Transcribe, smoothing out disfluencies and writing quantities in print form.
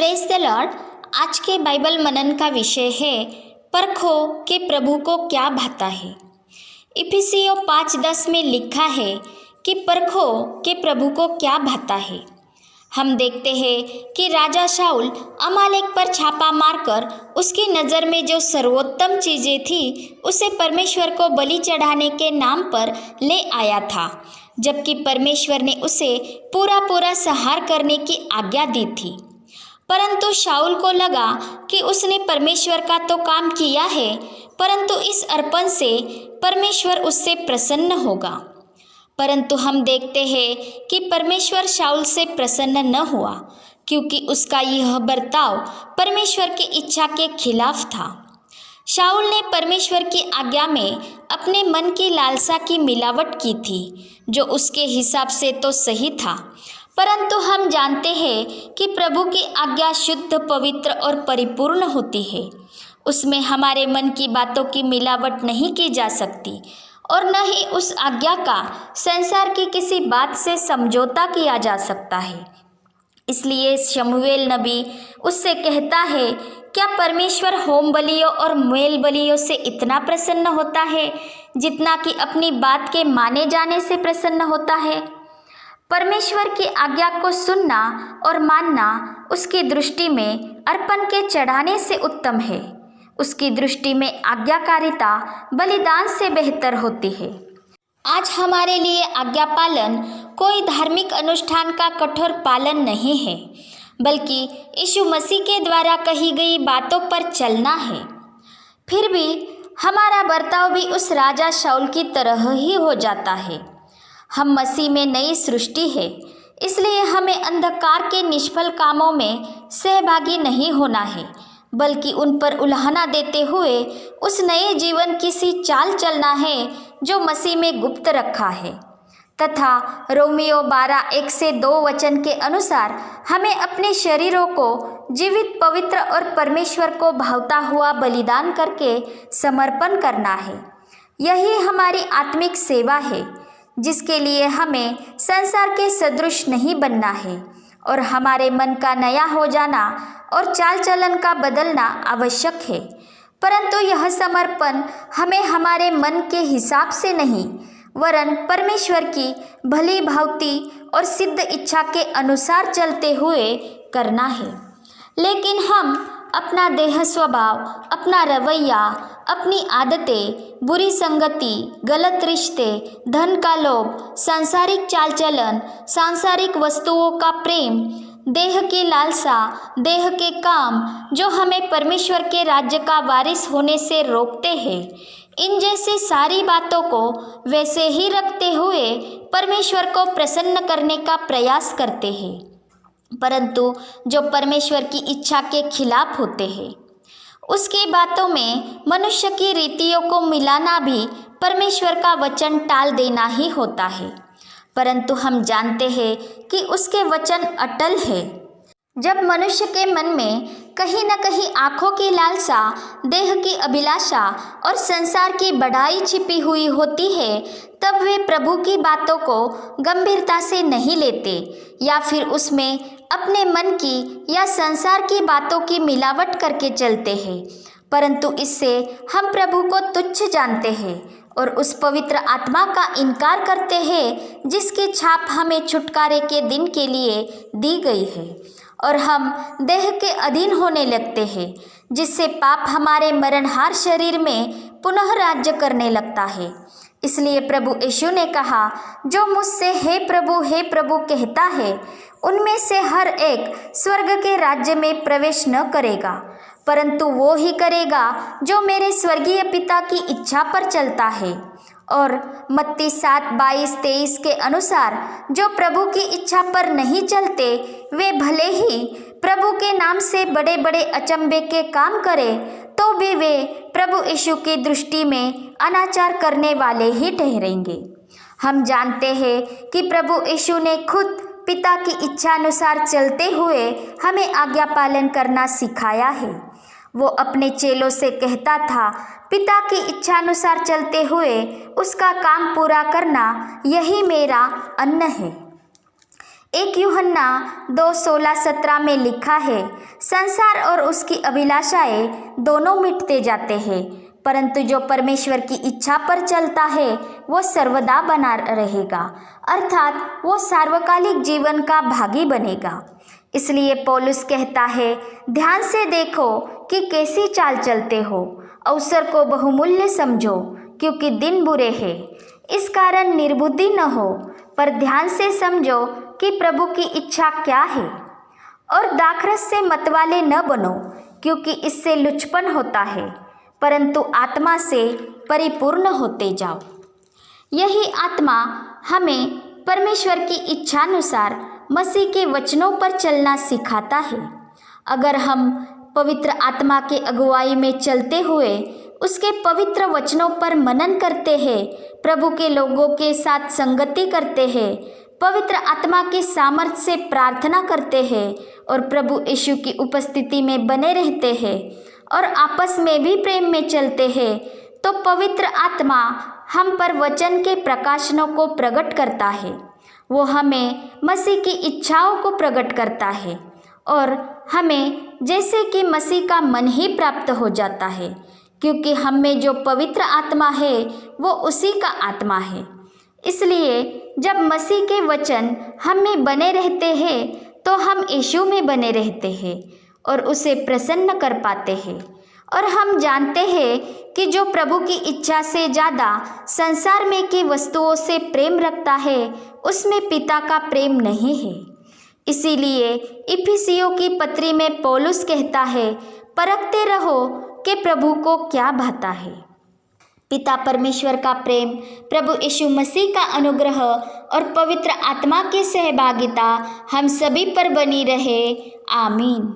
Praise the Lord. आज के Bible मनन का विषय है परखो कि प्रभु को क्या भाता है। इफिसियों 5:10 में लिखा है कि परखो कि प्रभु को क्या भाता है। हम देखते हैं कि राजा शाऊल अमालेक पर छापा मारकर उसकी नज़र में जो सर्वोत्तम चीज़ें थी उसे परमेश्वर को बलि चढ़ाने के नाम पर ले आया था, जबकि परमेश्वर ने उसे पूरा संहार करने की आज्ञा दी थी। परंतु शाऊल को लगा कि उसने परमेश्वर का तो काम किया है, परंतु इस अर्पण से परमेश्वर उससे प्रसन्न होगा। परंतु हम देखते हैं कि परमेश्वर शाऊल से प्रसन्न न हुआ, क्योंकि उसका यह बर्ताव परमेश्वर की इच्छा के खिलाफ था। शाऊल ने परमेश्वर की आज्ञा में अपने मन की लालसा की मिलावट की थी, जो उसके हिसाब से तो सही था, परंतु हम जानते हैं कि प्रभु की आज्ञा शुद्ध, पवित्र और परिपूर्ण होती है। उसमें हमारे मन की बातों की मिलावट नहीं की जा सकती और न ही उस आज्ञा का संसार की किसी बात से समझौता किया जा सकता है। इसलिए शमूएल नबी उससे कहता है, क्या परमेश्वर होम बलियों और मेल बलियों से इतना प्रसन्न होता है जितना कि अपनी बात के माने जाने से प्रसन्न होता है। परमेश्वर की आज्ञा को सुनना और मानना उसकी दृष्टि में अर्पण के चढ़ाने से उत्तम है। उसकी दृष्टि में आज्ञाकारिता बलिदान से बेहतर होती है। आज हमारे लिए आज्ञा पालन कोई धार्मिक अनुष्ठान का कठोर पालन नहीं है, बल्कि यीशु मसीह के द्वारा कही गई बातों पर चलना है। फिर भी हमारा बर्ताव भी उस राजा शाऊल की तरह ही हो जाता है। हम मसीह में नई सृष्टि है, इसलिए हमें अंधकार के निष्फल कामों में सहभागी नहीं होना है, बल्कि उन पर उल्हाना देते हुए उस नए जीवन की सी चाल चलना है जो मसीह में गुप्त रखा है। तथा रोमियो 12:1-2 के अनुसार हमें अपने शरीरों को जीवित, पवित्र और परमेश्वर को भावता हुआ बलिदान करके समर्पण करना है। यही हमारी आत्मिक सेवा है, जिसके लिए हमें संसार के सदृश नहीं बनना है और हमारे मन का नया हो जाना और चाल चलन का बदलना आवश्यक है। परंतु यह समर्पण हमें हमारे मन के हिसाब से नहीं, वरन परमेश्वर की भली भांति और सिद्ध इच्छा के अनुसार चलते हुए करना है। लेकिन हम अपना देह स्वभाव, अपना रवैया, अपनी आदतें, बुरी संगति, गलत रिश्ते, धन का लोभ, सांसारिक चाल चलन, सांसारिक वस्तुओं का प्रेम, देह की लालसा, देह के काम जो हमें परमेश्वर के राज्य का वारिस होने से रोकते हैं, इन जैसी सारी बातों को वैसे ही रखते हुए परमेश्वर को प्रसन्न करने का प्रयास करते हैं, परंतु जो परमेश्वर की इच्छा के खिलाफ होते हैं। उसकी बातों में मनुष्य की रीतियों को मिलाना भी परमेश्वर का वचन टाल देना ही होता है, परंतु हम जानते हैं कि उसके वचन अटल है। जब मनुष्य के मन में कहीं न कहीं आँखों की लालसा, देह की अभिलाषा और संसार की बढ़ाई छिपी हुई होती है, तब वे प्रभु की बातों को गंभीरता से नहीं लेते या फिर उसमें अपने मन की या संसार की बातों की मिलावट करके चलते हैं। परंतु इससे हम प्रभु को तुच्छ जानते हैं और उस पवित्र आत्मा का इनकार करते हैं जिसकी छाप हमें छुटकारे के दिन के लिए दी गई है, और हम देह के अधीन होने लगते हैं, जिससे पाप हमारे मरणहार शरीर में पुनः राज्य करने लगता है। इसलिए प्रभु यीशु ने कहा, जो मुझसे हे प्रभु कहता है, उनमें से हर एक स्वर्ग के राज्य में प्रवेश न करेगा, परंतु वो ही करेगा जो मेरे स्वर्गीय पिता की इच्छा पर चलता है। और मत्ती 7:22-23 के अनुसार जो प्रभु की इच्छा पर नहीं चलते, वे भले ही प्रभु के नाम से बड़े बड़े अचंभे के काम करें, तो भी वे प्रभु यीशु की दृष्टि में अनाचार करने वाले ही ठहरेंगे। हम जानते हैं कि प्रभु यीशु ने खुद पिता की इच्छा अनुसार चलते हुए हमें आज्ञा पालन करना सिखाया है। वो अपने चेलों से कहता था, पिता की इच्छा अनुसार चलते हुए उसका काम पूरा करना, यही मेरा अन्न है। 1 यूहन्ना 2:16-17 में लिखा है, संसार और उसकी अभिलाषाएं दोनों मिटते जाते हैं, परंतु जो परमेश्वर की इच्छा पर चलता है वो सर्वदा बना रहेगा, अर्थात वो सार्वकालिक जीवन का भागी बनेगा। इसलिए पौलुस कहता है, ध्यान से देखो कि कैसी चाल चलते हो, अवसर को बहुमूल्य समझो, क्योंकि दिन बुरे हैं। इस कारण निर्बुद्धि न हो, पर ध्यान से समझो कि प्रभु की इच्छा क्या है। और दाखरस से मतवाले न बनो, क्योंकि इससे लुचपन होता है, परंतु आत्मा से परिपूर्ण होते जाओ। यही आत्मा हमें परमेश्वर की इच्छानुसार मसीह के वचनों पर चलना सिखाता है। अगर हम पवित्र आत्मा के अगुवाई में चलते हुए उसके पवित्र वचनों पर मनन करते हैं, प्रभु के लोगों के साथ संगति करते हैं, पवित्र आत्मा के सामर्थ्य से प्रार्थना करते हैं और प्रभु यीशु की उपस्थिति में बने रहते हैं और आपस में भी प्रेम में चलते हैं, तो पवित्र आत्मा हम पर वचन के प्रकाशनों को प्रकट करता है। वो हमें मसीह की इच्छाओं को प्रकट करता है और हमें जैसे कि मसीह का मन ही प्राप्त हो जाता है, क्योंकि हम में जो पवित्र आत्मा है वो उसी का आत्मा है। इसलिए जब मसीह के वचन हम में बने रहते हैं तो हम यीशु में बने रहते हैं और उसे प्रसन्न कर पाते हैं। और हम जानते हैं कि जो प्रभु की इच्छा से ज़्यादा संसार में की वस्तुओं से प्रेम रखता है, उसमें पिता का प्रेम नहीं है। इसीलिए इफिसियों की पत्री में पौलुस कहता है, परखते रहो कि प्रभु को क्या भाता है। पिता परमेश्वर का प्रेम, प्रभु यीशु मसीह का अनुग्रह और पवित्र आत्मा की सहभागिता हम सभी पर बनी रहे। आमीन।